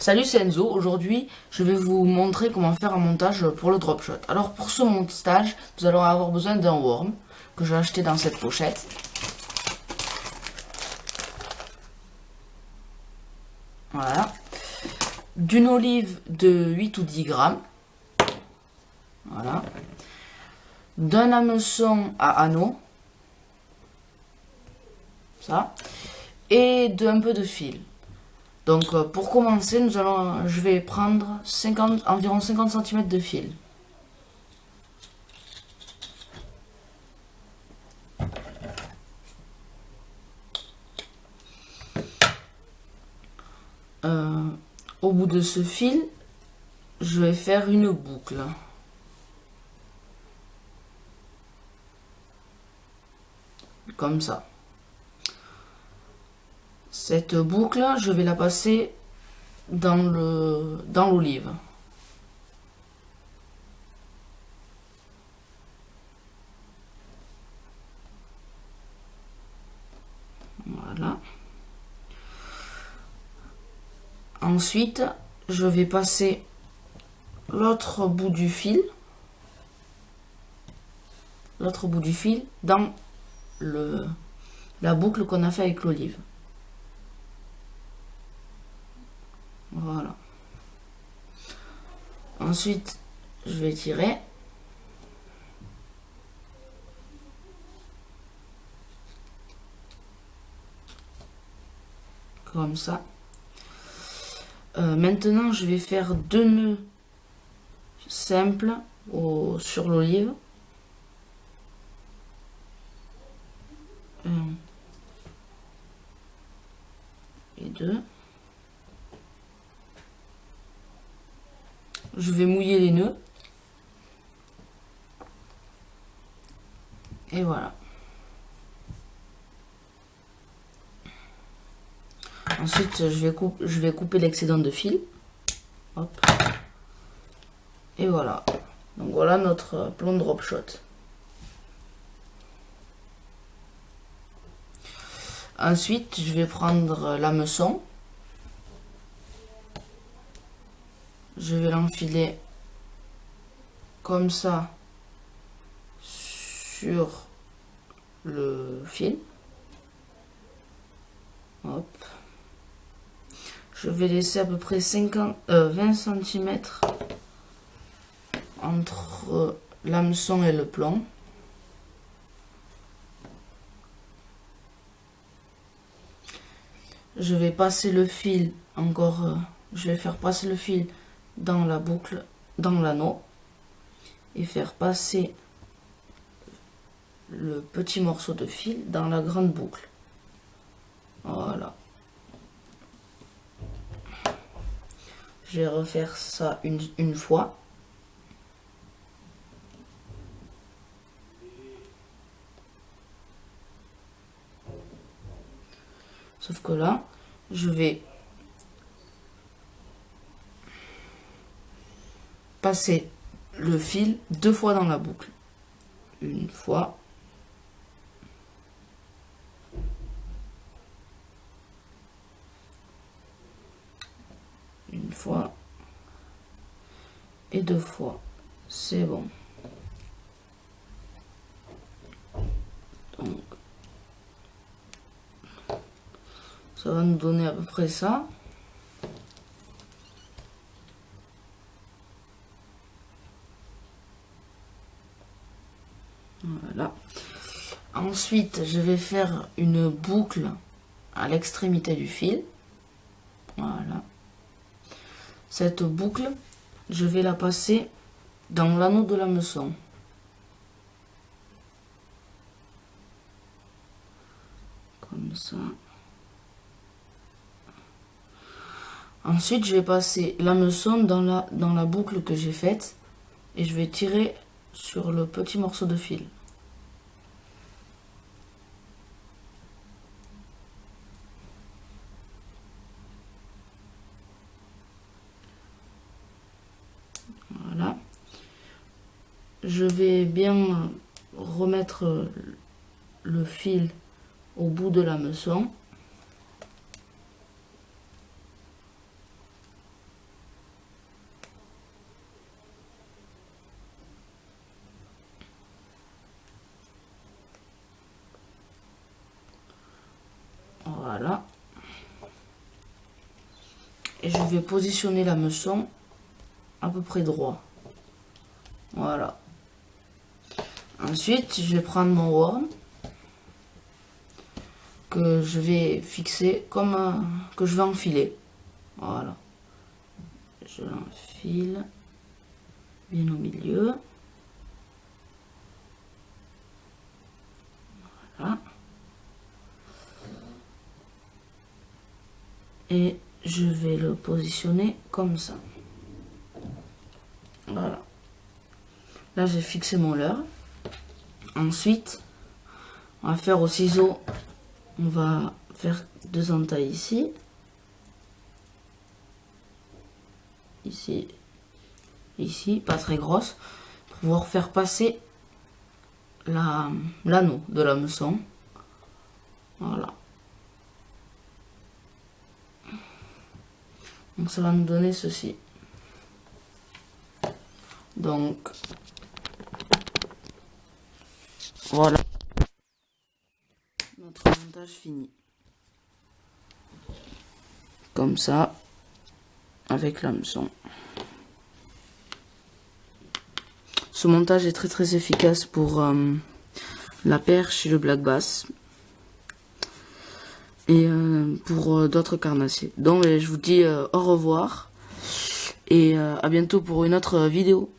Salut, c'est Enzo. Aujourd'hui, je vais vous montrer comment faire un montage pour le drop shot. Alors pour ce montage, nous allons avoir besoin d'un worm que j'ai acheté dans cette pochette. Voilà. D'une olive de 8 ou 10 grammes. Voilà. D'un hameçon à anneau. Ça. Et d'un peu de fil. Donc pour commencer, je vais prendre environ 50 cm de fil. Au bout de ce fil, je vais faire une boucle. Comme ça. Cette boucle, je vais la passer dans l'olive. Voilà. Ensuite, je vais passer l'autre bout du fil dans la boucle qu'on a fait avec l'olive. Voilà. Ensuite, je vais tirer. Comme ça. Maintenant, je vais faire 2 nœuds simples sur l'olive. 1 et 2. Je vais mouiller les nœuds. Et voilà. Ensuite, je vais couper l'excédent de fil. Hop. Et voilà. Donc voilà notre plan drop shot. Ensuite, je vais prendre l'hameçon. Je vais l'enfiler comme ça sur le fil. Hop. Je vais laisser à peu près 20 cm entre l'hameçon et le plomb. Je vais passer le fil je vais faire passer le fil dans la boucle, dans l'anneau, et faire passer le petit morceau de fil dans la grande boucle. Voilà. Je vais refaire ça une fois. Sauf que là, je vais passer le fil 2 fois dans la boucle. Une fois. Une fois. Et 2 fois. C'est bon. Donc, ça va nous donner à peu près ça. Voilà. Ensuite, je vais faire une boucle à l'extrémité du fil. Voilà. Cette boucle, je vais la passer dans l'anneau de l'hameçon. Comme ça. Ensuite, je vais passer l'hameçon dans la boucle que j'ai faite et je vais tirer sur le petit morceau de fil. Voilà. Je vais bien remettre le fil au bout de l'hameçon. Et je vais positionner l'hameçon à peu près droit. Voilà. Ensuite, je vais prendre mon worm que je vais fixer comme que je vais enfiler. Voilà. Je l'enfile bien au milieu. Voilà. Et je vais le positionner comme ça. Voilà. Là, j'ai fixé mon leurre. Ensuite, on va faire au ciseau, on va faire 2 entailles ici. Ici. Ici, pas très grosse. Pour pouvoir faire passer l'anneau de l'hameçon. Voilà. Donc ça va nous donner ceci. Donc voilà notre montage fini. Comme ça, avec l'hameçon. Ce montage est très efficace pour la perche et le black bass. Et pour d'autres carnassiers. Donc je vous dis au revoir et à bientôt pour une autre vidéo.